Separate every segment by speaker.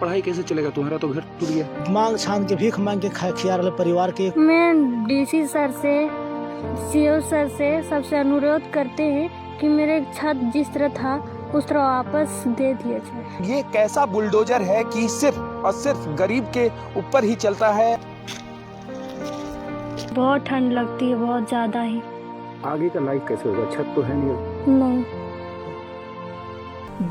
Speaker 1: पढ़ाई कैसे चलेगा? तुम्हारा तो घर टूट गया।
Speaker 2: मांग छान के भीख मांग के खिया रहे परिवार के।
Speaker 3: मैं डीसी सर से, सीओ सर से सबसे अनुरोध करते हैं कि मेरे छत जिस तरह था उस तरह वापस दे दिया जाए।
Speaker 4: ये कैसा बुलडोजर है कि सिर्फ और सिर्फ गरीब के ऊपर ही चलता है।
Speaker 3: बहुत ठंड लगती है, बहुत ज्यादा ही।
Speaker 1: आगे का लाइफ कैसे होगा? छत तो है नहीं।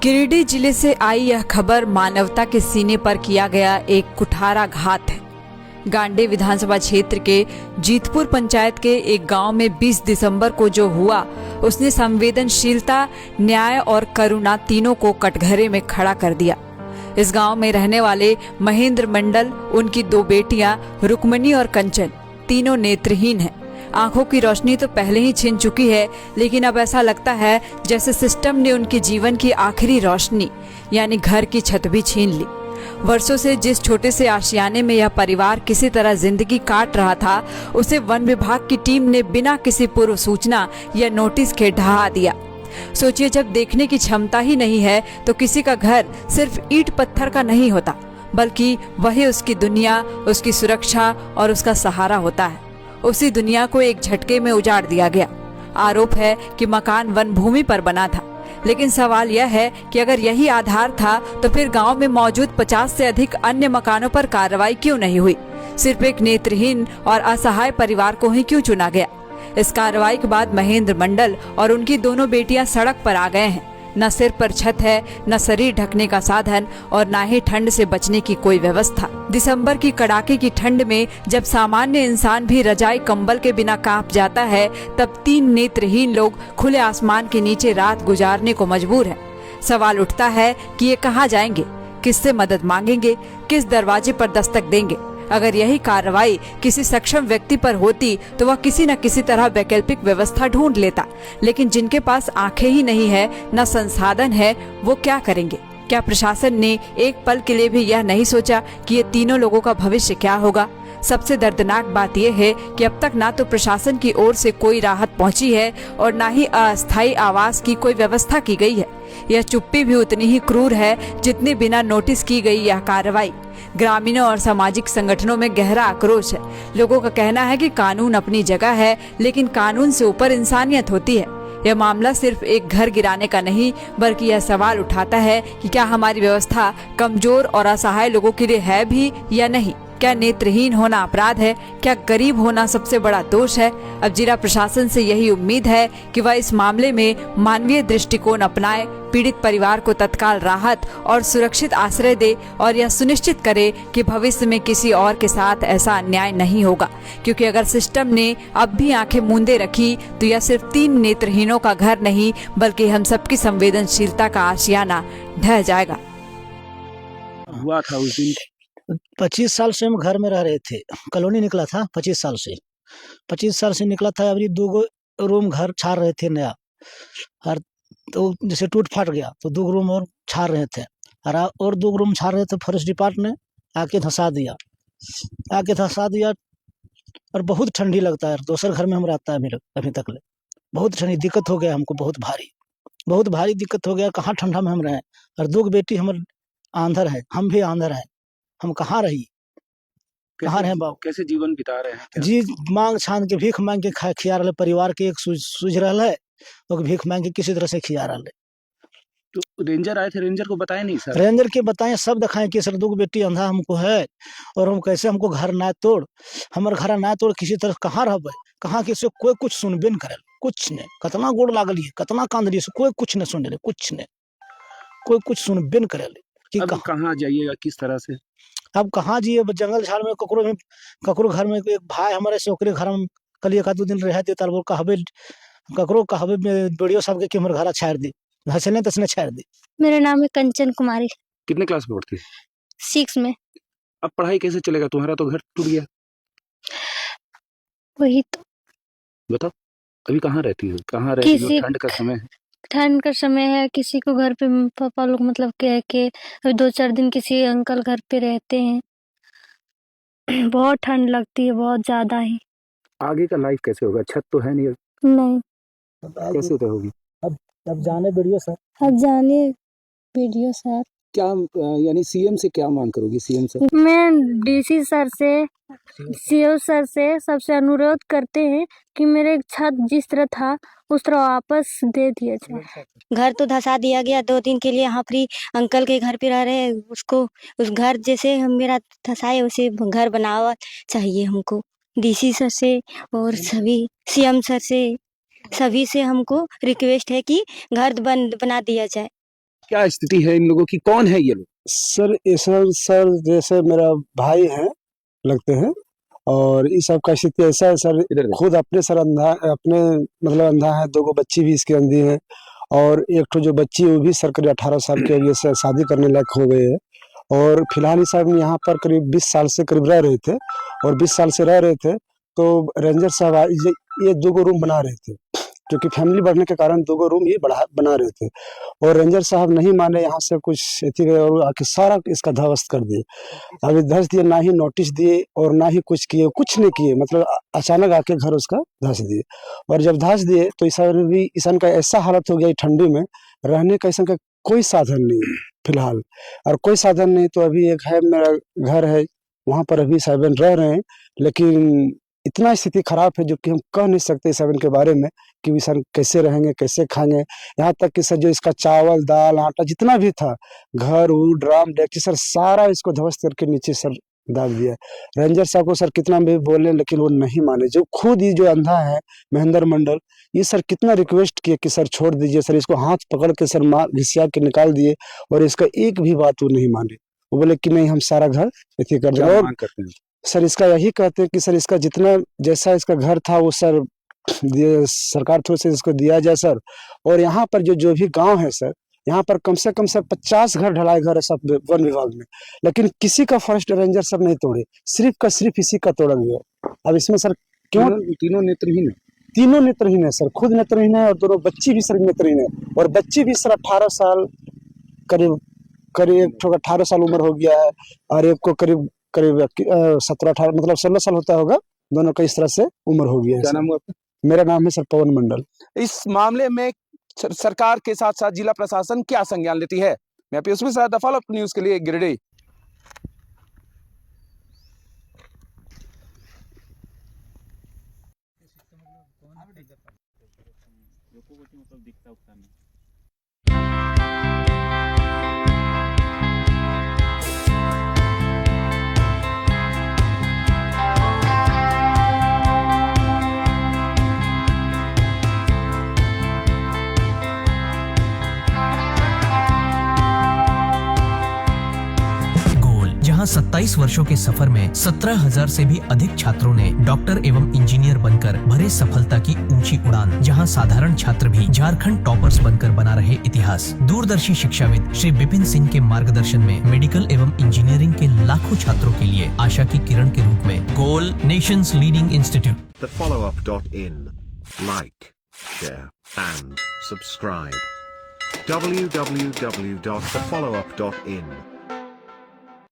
Speaker 5: गिरिडीह जिले से आई यह खबर मानवता के सीने पर किया गया एक कुठारा घात है। गांडेय विधानसभा क्षेत्र के जीतपुर पंचायत के एक गांव में 20 दिसंबर को जो हुआ उसने संवेदनशीलता, न्याय और करुणा तीनों को कटघरे में खड़ा कर दिया। इस गांव में रहने वाले महेंद्र मंडल, उनकी 2 बेटियां रुक्मणी और कंचन तीनों नेत्रहीन हैं। आंखों की रोशनी तो पहले ही छिन चुकी है, लेकिन अब ऐसा लगता है जैसे सिस्टम ने उनके जीवन की आखिरी रोशनी यानी घर की छत भी छीन ली। वर्षों से जिस छोटे से आशियाने में यह परिवार किसी तरह जिंदगी काट रहा था, उसे वन विभाग की टीम ने बिना किसी पूर्व सूचना या नोटिस के ढहा दिया। सोचिए, जब देखने की क्षमता ही नहीं है तो किसी का घर सिर्फ ईंट पत्थर का नहीं होता, बल्कि वही उसकी दुनिया, उसकी सुरक्षा और उसका सहारा होता है। उसी दुनिया को एक झटके में उजाड़ दिया गया। आरोप है कि मकान वन भूमि पर बना था, लेकिन सवाल यह है कि अगर यही आधार था तो फिर गांव में मौजूद 50 से अधिक अन्य मकानों पर कार्रवाई क्यों नहीं हुई? सिर्फ एक नेत्रहीन और असहाय परिवार को ही क्यों चुना गया? इस कार्रवाई के बाद महेंद्र मंडल और उनकी दोनों बेटियां सड़क पर आ गए हैं। न सिर पर छत है, न शरीर ढकने का साधन और न ही ठंड से बचने की कोई व्यवस्था। दिसंबर की कड़ाके की ठंड में जब सामान्य इंसान भी रजाई कंबल के बिना कांप जाता है, तब 3 नेत्रहीन लोग खुले आसमान के नीचे रात गुजारने को मजबूर हैं। सवाल उठता है कि ये कहाँ जाएंगे, किससे मदद मांगेंगे, किस दरवाजे पर दस्तक देंगे? अगर यही कार्रवाई किसी सक्षम व्यक्ति पर होती तो वह किसी न किसी तरह वैकल्पिक व्यवस्था ढूंढ लेता, लेकिन जिनके पास आंखें ही नहीं है, न संसाधन है, वो क्या करेंगे? क्या प्रशासन ने एक पल के लिए भी यह नहीं सोचा कि ये तीनों लोगों का भविष्य क्या होगा? सबसे दर्दनाक बात यह है कि अब तक ना तो प्रशासन की ओर से कोई राहत पहुंची है और ना ही अस्थायी आवास की कोई व्यवस्था की गई है। यह चुप्पी भी उतनी ही क्रूर है जितनी बिना नोटिस की गई यह कार्रवाई। ग्रामीणों और सामाजिक संगठनों में गहरा आक्रोश है। लोगों का कहना है कि कानून अपनी जगह है, लेकिन कानून से ऊपर इंसानियत होती है। यह मामला सिर्फ एक घर गिराने का नहीं, बल्कि यह सवाल उठाता है कि क्या हमारी व्यवस्था कमजोर और असहाय लोगों के लिए है भी या नहीं? क्या नेत्रहीन होना अपराध है? क्या गरीब होना सबसे बड़ा दोष है? अब जिला प्रशासन से यही उम्मीद है कि वह इस मामले में मानवीय दृष्टिकोण अपनाए, पीड़ित परिवार को तत्काल राहत और सुरक्षित आश्रय दे और यह सुनिश्चित करे कि भविष्य में किसी और के साथ ऐसा अन्याय नहीं होगा। क्योंकि अगर सिस्टम ने अब भी आंखें मूंदे रखी तो यह सिर्फ 3 नेत्रहीनों का घर नहीं, बल्कि हम सबकी संवेदनशीलता का आशियाना ढह जाएगा।
Speaker 1: हुआ था उस दिन
Speaker 2: 25 साल से हम घर में रह रहे थे। कॉलोनी निकला था 25 साल से। 25 साल से निकला था। अभी 2 रूम घर छाड़ रहे थे नया, और तो जैसे टूट फाट गया तो 2 रूम और छाड़ रहे थे, और 2 रूम छाड़ रहे थे। फॉरेस्ट डिपार्टमेंट ने आके धंसा दिया और बहुत ठंडी लगता है। दूसरे घर में हम रहता है अभी तक ले। बहुत ठंडी दिक्कत हो गया हमको, बहुत भारी दिक्कत हो गया। कहाँ ठंडा में हम रहे, और 2 बेटी हमारे आंधर है, हम भी आंधर है। हम कहाँ रहे बाबू?
Speaker 1: कैसे जीवन बिता रहे हैं?
Speaker 2: जी, मांग छान के भीख मांग के खिया रहे परिवार के। एक सूझ रहा है, और भीख मांग के किसी तरह से खिया रहा है।
Speaker 1: तो रेंजर आए थे, रेंजर को बताया नहीं सर?
Speaker 2: रेंजर के बताएं, सब दिखाएं कि सर 2 बेटी अंधा हमको है, और हम कैसे, हमको घर ना तोड़, हमारे घर ना तोड़, किसी तरह कहाँ रह, कहाँ किसी कोई कुछ सुनबे न करे, कुछ नहीं। कतना गोड़ लागल, कतना कांदली, कोई कुछ नहीं सुन रहे, कोई कुछ सुनबे न करे।
Speaker 1: अब कहाँ जाइएगा, किस तरह से?
Speaker 2: अब कहाँ जिए? जंगल झाड़ में ककरो घर में एक भाई हमारे से, ओकरे घर में कल 1-2 दिन रह दे, तार ककरो कहबे वीडियो सब के हमर घर छाड़ दी, हंसने तसने छाड़ दी।
Speaker 3: मेरा नाम है कंचन कुमारी।
Speaker 1: कितने क्लास में पढ़ती?
Speaker 3: 6 में।
Speaker 1: अब पढ़ाई कैसे चलेगा? तुम्हारा तो घर टूट गया।
Speaker 3: वही तो
Speaker 1: बताओ, अभी कहाँ रहती हो? ठंड का समय है।
Speaker 3: ठंड का समय है, किसी को घर पे पापा लोग मतलब कह के अभी 2-4 दिन किसी अंकल घर पे रहते हैं। बहुत ठंड लगती है, बहुत ज्यादा ही।
Speaker 1: आगे का लाइफ कैसे होगा? छत तो है नहीं।
Speaker 3: नहीं,
Speaker 1: कैसे रहोगी?
Speaker 2: अब जाने वीडियो सर।
Speaker 3: अब जाने वीडियो सर।
Speaker 1: क्या यानी सीएम से क्या मांग करोगी? सीएम सर,
Speaker 3: मैं डीसी सर से, सीओ सर से सबसे अनुरोध करते हैं कि मेरे छत जिस तरह था उस तरह वापस दे दिया जाए।
Speaker 6: घर तो धसा दिया गया 2 दिन के लिए। यहाँ पर अंकल के घर पे रह रहे हैं, उसको उस घर जैसे हम मेरा धसाए वैसे घर बनावा चाहिए हमको। डीसी सर से और सभी सीएम सर से सभी से हमको रिक्वेस्ट है कि घर बना दिया जाए।
Speaker 1: क्या स्थिति है इन लोगों की? कौन है ये लोग?
Speaker 7: सर ऐसा सर जैसे मेरा भाई है लगते हैं, और इस सब का स्थिति ऐसा है सर,
Speaker 1: इधर
Speaker 7: खुद अपने सर अंधा, अपने मतलब अंधा है, 2 बच्ची भी इसके अंधी है, और एक तो जो बच्ची है वो भी सर करीब 18 साल की है, से शादी करने लायक हो गए है। और फिलहाल इस साहब यहाँ पर करीब 20 साल से करीब रह रहे थे, और 20 साल से रह रहे थे तो रेंजर साहब ये 2 रूम बना रहे थे, क्योंकि फैमिली बढ़ने के कारण 2 रूम ये बना रहे थे, और रेंजर साहब नहीं माने, यहाँ से कुछ एथी गए और आके सारा इसका ध्वस्त कर दिए। अभी धस दिए, ना ही नोटिस दिए और ना ही कुछ किए, कुछ नहीं किए, मतलब अचानक आके घर उसका धस दिए। और जब धस दिए तो ईसान का ऐसा हालत हो गया ठंडी में, रहने का ईसान का कोई साधन नहीं है फिलहाल, और कोई साधन नहीं। तो अभी एक है मेरा घर है, वहाँ पर अभी साहबन रह रहे हैं, लेकिन इतना स्थिति खराब है जो कि हम कह नहीं सकते साहबन के बारे में कि ईसान कैसे रहेंगे, कैसे खाएंगे। यहाँ तक कि सर जो इसका चावल दाल आटा जितना भी था, घर ड्राम डेक्ची सर सारा इसको ध्वस्त करके नीचे सर दाग दिया। रेंजर साहब को सर कितना भी बोले लेकिन वो नहीं माने। जो खुद ही जो अंधा है महेंद्र मंडल, ये सर कितना रिक्वेस्ट किए कि सर छोड़ दीजिए सर, इसको हाथ पकड़ के सर मार घिसिया के निकाल दिए, और इसका एक भी बात वो नहीं माने। वो बोले कि नहीं हम सारा घर ऐसे कर देंगे। और
Speaker 1: करते हैं
Speaker 7: सर इसका यही कहते हैं कि सर इसका जितना जैसा इसका घर था वो सर सरकार थ्रू से इसको दिया जाए सर। और यहाँ पर जो भी गांव है सर, यहाँ पर कम से कम सर 50 घर ढलाई घर है सब वन विभाग में, लेकिन किसी का फॉरेस्ट रेंजर सब नहीं तोड़े, सिर्फ इसी का तोड़ा गया। अब इसमें सर क्यों?
Speaker 1: तीनों नेत्रहीन है।
Speaker 7: तीनों नेत्रहीन है सर, खुद नेत्रहीन है और 2 बच्ची भी सर नेत्रहीन है, और बच्ची भी सर 18 साल करीब 18 साल उम्र हो गया है, और एक को करीब 17-18 मतलब 16 साल होता होगा। दोनों का इस तरह से उम्र हो गया है।
Speaker 1: क्या नाम हुआ आपका?
Speaker 7: मेरा नाम है सर पवन मंडल।
Speaker 4: इस मामले में सरकार के साथ साथ जिला प्रशासन क्या संज्ञान लेती है? मैं Piyush sir the follow up news के लिए गिरिडीह।
Speaker 8: जहां 27 वर्षों के सफर में 17,000 से भी अधिक छात्रों ने डॉक्टर एवं इंजीनियर बनकर भरे सफलता की ऊंची उड़ान। जहां साधारण छात्र भी झारखंड टॉपर्स बनकर बना रहे इतिहास। दूरदर्शी शिक्षाविद श्री विपिन सिंह के मार्गदर्शन में मेडिकल एवं इंजीनियरिंग के लाखों छात्रों के लिए आशा की किरण के रूप में goal nations leading institute.
Speaker 9: thefollowup.in. Like, share and subscribe. www.thefollowup.in